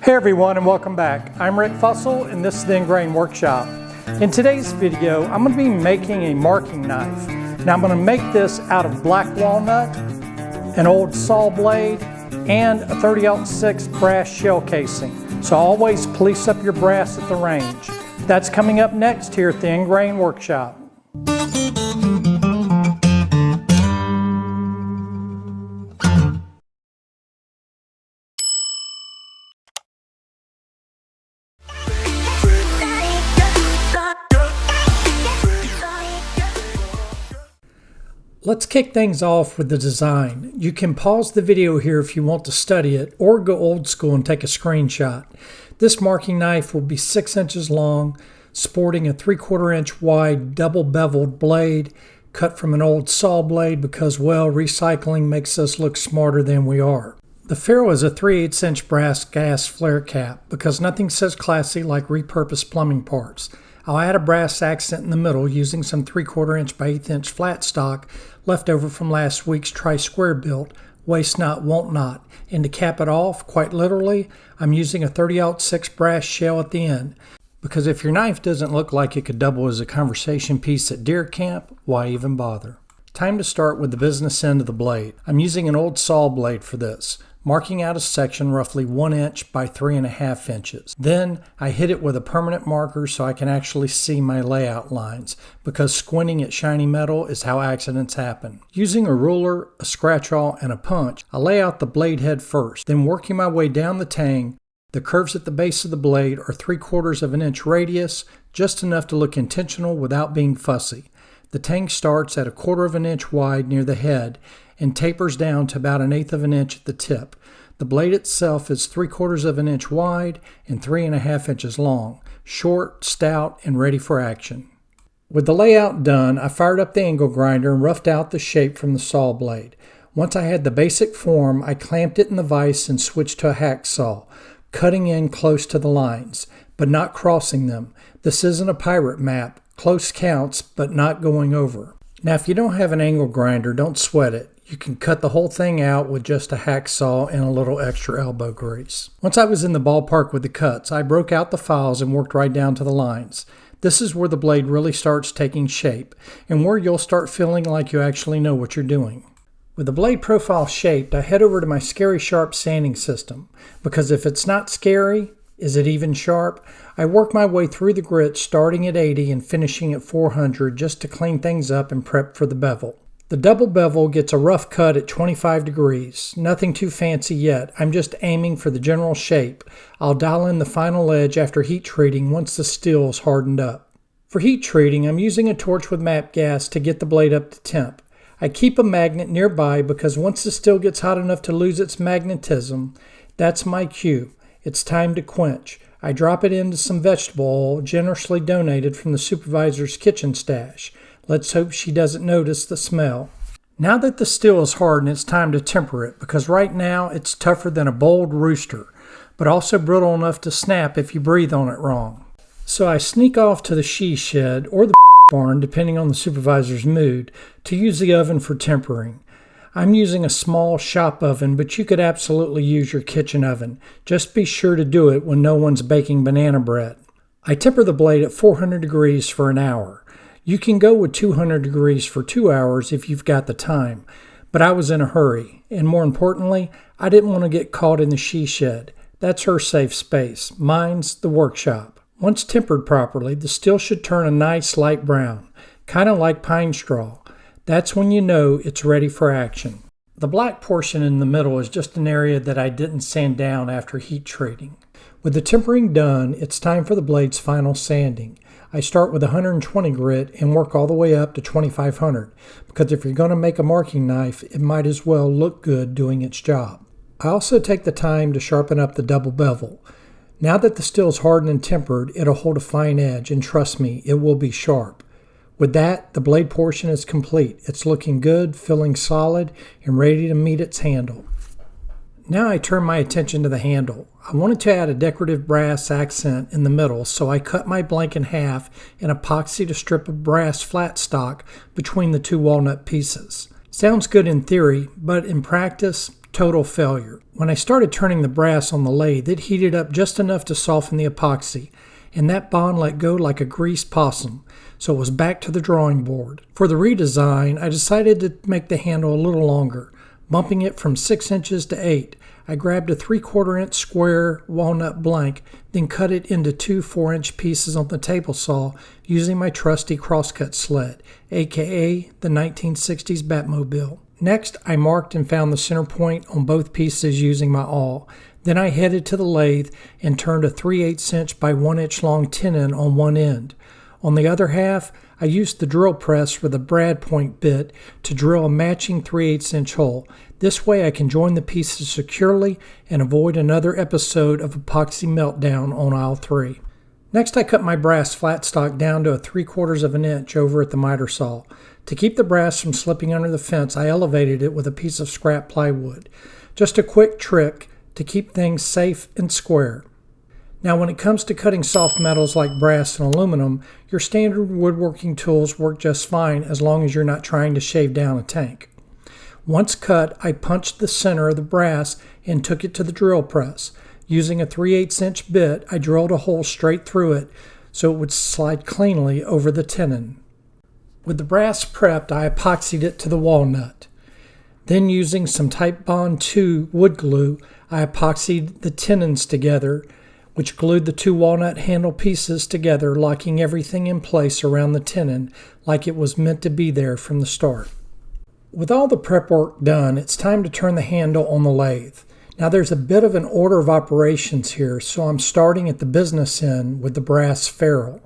Hey everyone, and welcome back. I'm Rick Fussell and this is the Ingrain Workshop. In today's video, I'm going to be making a marking knife. Now I'm going to make this out of black walnut, an old saw blade, and a 30-06 brass shell casing. So always police up your brass at the range. That's coming up next here at the Ingrain Workshop. Let's kick things off with the design. You can pause the video here if you want to study it, or go old school and take a screenshot. This marking knife will be 6 inches long, sporting a 3/4 inch wide double beveled blade cut from an old saw blade because, well, recycling makes us look smarter than we are. The ferrule is a 3/8 inch brass gas flare cap because nothing says classy like repurposed plumbing parts. I'll add a brass accent in the middle using some 3/4 inch by 1/8 inch flat stock left over from last week's tri-square build, waste not, won't not. And to cap it off, quite literally, I'm using a 30-06 brass shell at the end. Because if your knife doesn't look like it could double as a conversation piece at deer camp, why even bother? Time to start with the business end of the blade. I'm using an old saw blade for this, marking out a section roughly 1 inch by 3.5 inches. Then I hit it with a permanent marker so I can actually see my layout lines, because squinting at shiny metal is how accidents happen. Using a ruler, a scratch-awl, and a punch, I lay out the blade head first, then working my way down the tang. The curves at the base of the blade are 3/4 of an inch radius, just enough to look intentional without being fussy. The tang starts at 1/4 of an inch wide near the head and tapers down to about 1/8 of an inch at the tip. The blade itself is 3/4 of an inch wide and 3.5 inches long, short, stout, and ready for action. With the layout done, I fired up the angle grinder and roughed out the shape from the saw blade. Once I had the basic form, I clamped it in the vise and switched to a hacksaw, cutting in close to the lines, but not crossing them. This isn't a pirate map. Close counts, but not going over. Now, if you don't have an angle grinder, don't sweat it. You can cut the whole thing out with just a hacksaw and a little extra elbow grease. Once I was in the ballpark with the cuts, I broke out the files and worked right down to the lines. This is where the blade really starts taking shape, and where you'll start feeling like you actually know what you're doing. With the blade profile shaped, I head over to my Scary Sharp sanding system, because if it's not scary, is it even sharp? I work my way through the grit starting at 80 and finishing at 400 just to clean things up and prep for the bevel. The double bevel gets a rough cut at 25 degrees. Nothing too fancy yet. I'm just aiming for the general shape. I'll dial in the final edge after heat treating once the steel is hardened up. For heat treating, I'm using a torch with MAP gas to get the blade up to temp. I keep a magnet nearby because once the steel gets hot enough to lose its magnetism, that's my cue. It's time to quench. I drop it into some vegetable oil generously donated from the supervisor's kitchen stash. Let's hope she doesn't notice the smell. Now that the steel is hardened, it's time to temper it, because right now it's tougher than a boiled rooster, but also brittle enough to snap if you breathe on it wrong. So I sneak off to the she shed, or the barn, depending on the supervisor's mood, to use the oven for tempering. I'm using a small shop oven, but you could absolutely use your kitchen oven. Just be sure to do it when no one's baking banana bread. I temper the blade at 400 degrees for an hour. You can go with 200 degrees for 2 hours if you've got the time, but I was in a hurry, and more importantly, I didn't want to get caught in the she shed. That's her safe space. Mine's the workshop. Once tempered properly, the steel should turn a nice light brown, kind of like pine straw. That's when you know it's ready for action. The black portion in the middle is just an area that I didn't sand down after heat treating. With the tempering done, it's time for the blade's final sanding. I start with 120 grit and work all the way up to 2500, because if you're going to make a marking knife, it might as well look good doing its job. I also take the time to sharpen up the double bevel. Now that the steel is hardened and tempered, it'll hold a fine edge, and trust me, it will be sharp. With that, the blade portion is complete. It's looking good, feeling solid, and ready to meet its handle. Now I turn my attention to the handle. I wanted to add a decorative brass accent in the middle, so I cut my blank in half and epoxied a strip of brass flat stock between the two walnut pieces. Sounds good in theory, but in practice, total failure. When I started turning the brass on the lathe, it heated up just enough to soften the epoxy, and that bond let go like a greased possum, so it was back to the drawing board. For the redesign, I decided to make the handle a little longer, bumping it from 6 inches to 8. I grabbed a 3/4 inch square walnut blank, then cut it into two 4-inch pieces on the table saw using my trusty crosscut sled, aka the 1960s Batmobile. Next, I marked and found the center point on both pieces using my awl. Then I headed to the lathe and turned a 3/8 inch by 1 inch long tenon on one end. On the other half, I used the drill press with a brad point bit to drill a matching 3/8 inch hole. This way I can join the pieces securely and avoid another episode of epoxy meltdown on aisle 3. Next, I cut my brass flat stock down to a 3/4 inch over at the miter saw. To keep the brass from slipping under the fence, I elevated it with a piece of scrap plywood. Just a quick trick to keep things safe and square. Now, when it comes to cutting soft metals like brass and aluminum, your standard woodworking tools work just fine as long as you're not trying to shave down a tank. Once cut, I punched the center of the brass and took it to the drill press. Using a 3/8 inch bit, I drilled a hole straight through it so it would slide cleanly over the tenon. With the brass prepped, I epoxied it to the walnut. Then, using some Type Bond 2 wood glue, I epoxied the tenons together, which glued the two walnut handle pieces together, locking everything in place around the tenon like it was meant to be there from the start. With all the prep work done, it's time to turn the handle on the lathe. Now, there's a bit of an order of operations here, so I'm starting at the business end with the brass ferrule.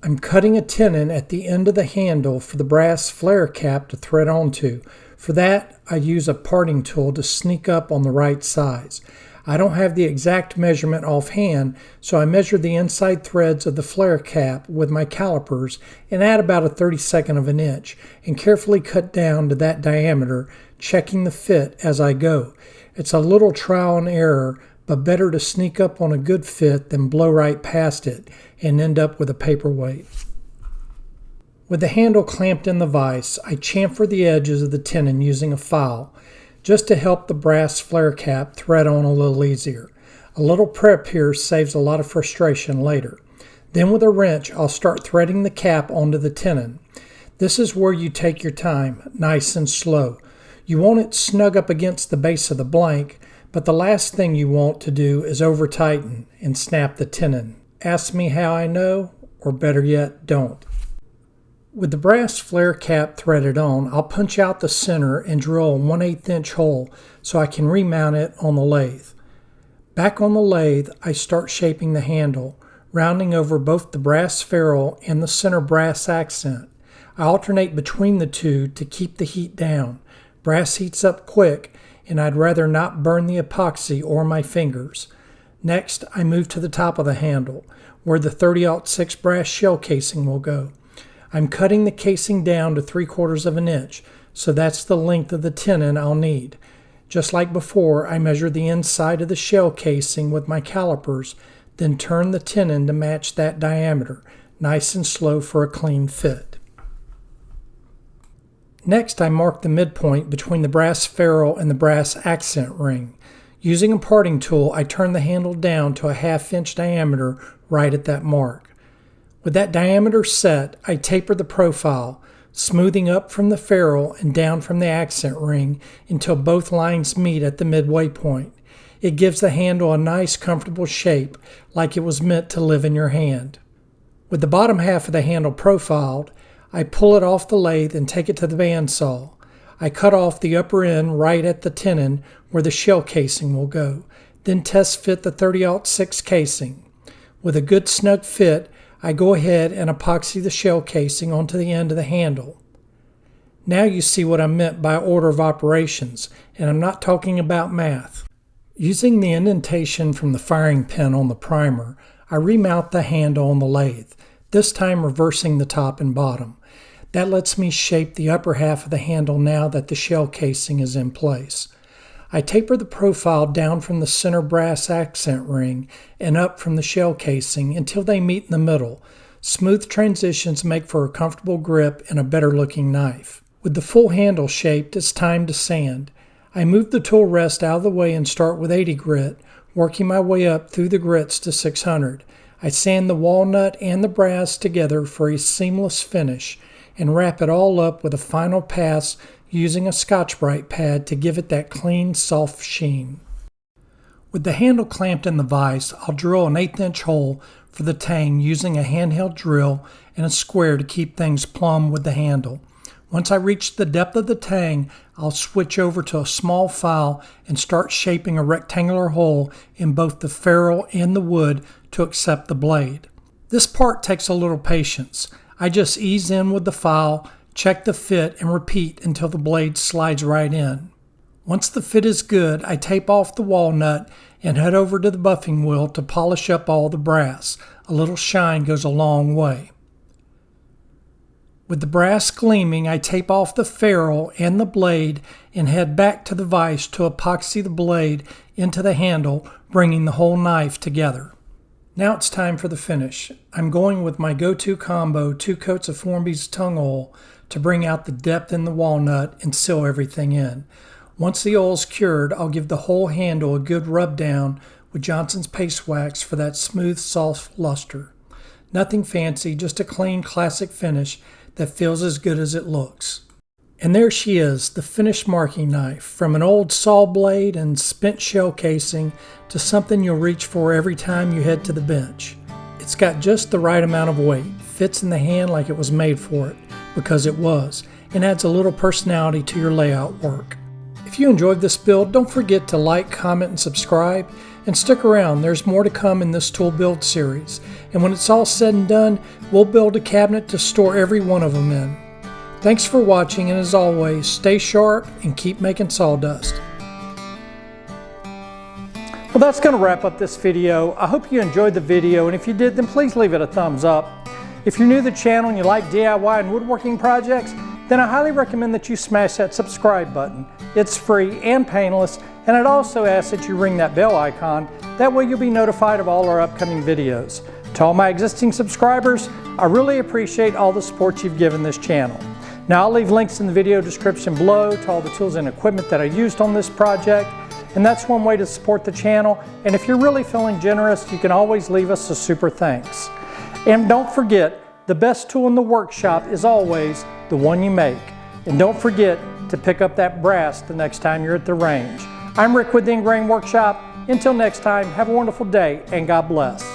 I'm cutting a tenon at the end of the handle for the brass flare cap to thread onto. For that, I use a parting tool to sneak up on the right size. I don't have the exact measurement offhand, so I measure the inside threads of the flare cap with my calipers and add about a 32nd of an inch and carefully cut down to that diameter, checking the fit as I go. It's a little trial and error, but better to sneak up on a good fit than blow right past it and end up with a paperweight. With the handle clamped in the vise, I chamfer the edges of the tenon using a file, just to help the brass flare cap thread on a little easier. A little prep here saves a lot of frustration later. Then with a wrench, I'll start threading the cap onto the tenon. This is where you take your time, nice and slow. You want it snug up against the base of the blank, but the last thing you want to do is over-tighten and snap the tenon. Ask me how I know, or better yet, don't. With the brass flare cap threaded on, I'll punch out the center and drill a 1/8 inch hole so I can remount it on the lathe. Back on the lathe, I start shaping the handle, rounding over both the brass ferrule and the center brass accent. I alternate between the two to keep the heat down. Brass heats up quick, and I'd rather not burn the epoxy or my fingers. Next, I move to the top of the handle, where the 30-06 brass shell casing will go. I'm cutting the casing down to 3/4 of an inch, so that's the length of the tenon I'll need. Just like before, I measure the inside of the shell casing with my calipers, then turn the tenon to match that diameter, nice and slow for a clean fit. Next, I mark the midpoint between the brass ferrule and the brass accent ring. Using a parting tool, I turn the handle down to a 1/2 inch diameter right at that mark. With that diameter set, I taper the profile, smoothing up from the ferrule and down from the accent ring until both lines meet at the midway point. It gives the handle a nice, comfortable shape, like it was meant to live in your hand. With the bottom half of the handle profiled, I pull it off the lathe and take it to the bandsaw. I cut off the upper end right at the tenon where the shell casing will go, then test fit the 30-06 casing. With a good snug fit, I go ahead and epoxy the shell casing onto the end of the handle. Now you see what I meant by order of operations, and I'm not talking about math. Using the indentation from the firing pin on the primer, I remount the handle on the lathe, this time reversing the top and bottom. That lets me shape the upper half of the handle now that the shell casing is in place. I taper the profile down from the center brass accent ring and up from the shell casing until they meet in the middle. Smooth transitions make for a comfortable grip and a better looking knife. With the full handle shaped, it's time to sand. I move the tool rest out of the way and start with 80 grit, working my way up through the grits to 600. I sand the walnut and the brass together for a seamless finish and wrap it all up with a final pass using a Scotch-Brite pad to give it that clean, soft sheen. With the handle clamped in the vise, I'll drill an 1/8 inch hole for the tang using a handheld drill and a square to keep things plumb with the handle. Once I reach the depth of the tang, I'll switch over to a small file and start shaping a rectangular hole in both the ferrule and the wood to accept the blade. This part takes a little patience. I just ease in with the file, check the fit, and repeat until the blade slides right in. Once the fit is good, I tape off the walnut and head over to the buffing wheel to polish up all the brass. A little shine goes a long way. With the brass gleaming, I tape off the ferrule and the blade and head back to the vise to epoxy the blade into the handle, bringing the whole knife together. Now it's time for the finish. I'm going with my go-to combo, 2 coats of Formby's tongue oil to bring out the depth in the walnut and seal everything in. Once the oil is cured, I'll give the whole handle a good rub down with Johnson's paste wax for that smooth, soft luster. Nothing fancy, just a clean, classic finish that feels as good as it looks. And there she is, the finished marking knife, from an old saw blade and spent shell casing to something you'll reach for every time you head to the bench. It's got just the right amount of weight, fits in the hand like it was made for it, because it was, and adds a little personality to your layout work. If you enjoyed this build, don't forget to like, comment, and subscribe, and stick around. There's more to come in this tool build series, and when it's all said and done, we'll build a cabinet to store every one of them in. Thanks for watching, and as always, stay sharp and keep making sawdust. Well, that's going to wrap up this video. I hope you enjoyed the video, and if you did, then please leave it a thumbs up. If you're new to the channel and you like DIY and woodworking projects, then I highly recommend that you smash that subscribe button. It's free and painless, and I'd also ask that you ring that bell icon. That way you'll be notified of all our upcoming videos. To all my existing subscribers, I really appreciate all the support you've given this channel. Now I'll leave links in the video description below to all the tools and equipment that I used on this project, and that's one way to support the channel. And if you're really feeling generous, you can always leave us a super thanks. And don't forget, the best tool in the workshop is always the one you make. And don't forget to pick up that brass the next time you're at the range. I'm Rick with the Ingrain Workshop. Until next time, have a wonderful day and God bless.